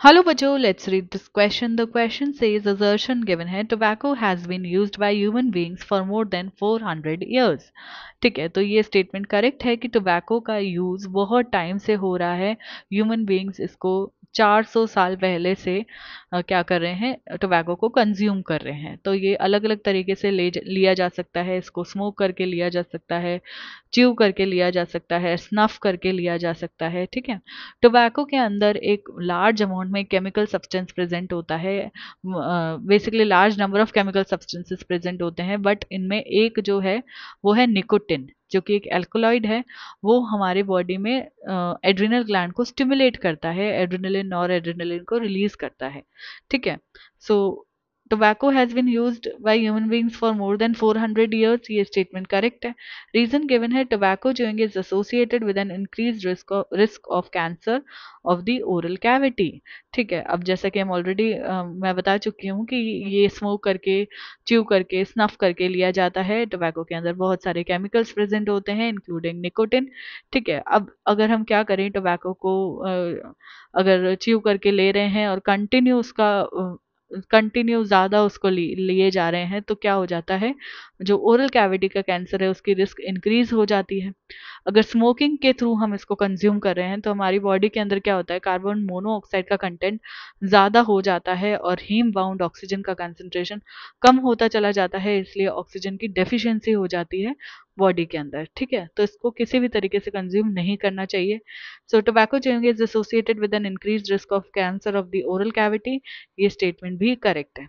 Hello बच्चों, let's read this question. The question says assertion given है tobacco has been used by human beings for more than 400 years. ठीक है, तो ये statement correct है कि टोबैको का यूज बहुत टाइम से हो रहा है. ह्यूमन बींग्स इसको 400 साल पहले से क्या कर रहे हैं, टोबैको को कंज्यूम कर रहे हैं. तो ये अलग अलग तरीके से लिया जा सकता है. इसको स्मोक करके लिया जा सकता है, च्यू करके लिया जा सकता है, स्नफ करके लिया जा सकता है. ठीक है, टोबैको के अंदर एक लार्ज अमाउंट में केमिकल सब्सटेंस प्रेजेंट होता है. Basically large number of chemical substances present होते हैं, बट इनमें एक जो है वो है निकोटिन, जो कि एक एल्कोलॉइड है. वो हमारे बॉडी में एड्रिनल ग्लैंड को स्टिमुलेट करता है, एड्रिनलिन और एड्रिनलिन को रिलीज करता है. ठीक है, सो tobacco has been used by human beings for more than 400 years. ये स्टेटमेंट करेक्ट है. रीजन गिवन है tobacco chewing is associated with an increased risk of cancer of the oral cavity. ठीक है, अब जैसा कि हम ऑलरेडी मैं बता चुकी हूँ कि ये स्मोक करके, च्यू करके, स्नफ करके लिया जाता है. टोबैको के अंदर बहुत सारे केमिकल्स प्रेजेंट होते हैं इंक्लूडिंग निकोटिन. ठीक है, अब अगर हम क्या करें, टोबैको को अगर च्यू करके ले रहे हैं और कंटिन्यू ज़्यादा उसको लिए जा रहे हैं, तो क्या हो जाता है, जो ओरल कैविटी का कैंसर है उसकी रिस्क इंक्रीज हो जाती है. अगर स्मोकिंग के थ्रू हम इसको कंज्यूम कर रहे हैं तो हमारी बॉडी के अंदर क्या होता है, कार्बन मोनोऑक्साइड का कंटेंट ज़्यादा हो जाता है और हीम बाउंड ऑक्सीजन का कंसंट्रेशन कम होता चला जाता है. इसलिए ऑक्सीजन की डेफिशिएंसी हो जाती है बॉडी के अंदर. ठीक है, तो इसको किसी भी तरीके से कंज्यूम नहीं करना चाहिए. So tobacco chewing is associated with an increase risk of cancer of the oral cavity. ये स्टेटमेंट भी करेक्ट है.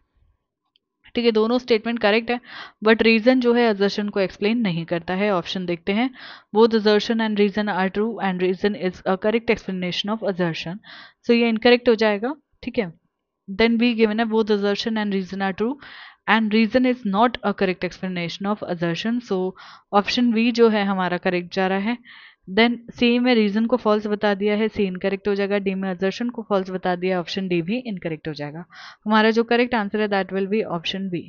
ठीक है, दोनों स्टेटमेंट करेक्ट है, बट रीजन जो है असर्शन को एक्सप्लेन नहीं करता है. ऑप्शन देखते हैं. Both assertion and reason are true and reason is a correct explanation of assertion. So ये इनकरेक्ट हो जाएगा. ठीक है, देन बी गिवन है both assertion and reason are true and reason is not a correct explanation of assertion. so option B जो है हमारा correct जा रहा है. देन सी में रीजन को फॉल्स बता दिया है, सी इनकरेक्ट हो जाएगा. डी में assertion को फॉल्स बता दिया, ऑप्शन डी भी इनकरेक्ट हो जाएगा. हमारा जो करेक्ट आंसर है that will be option B.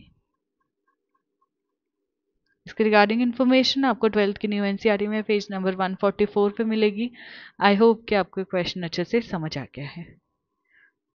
इसके रिगार्डिंग इन्फॉर्मेशन आपको 12th की न्यू एनसीईआरटी में पेज नंबर 144 पे मिलेगी. आई होप कि आपको क्वेश्चन अच्छे से समझ आ गया है.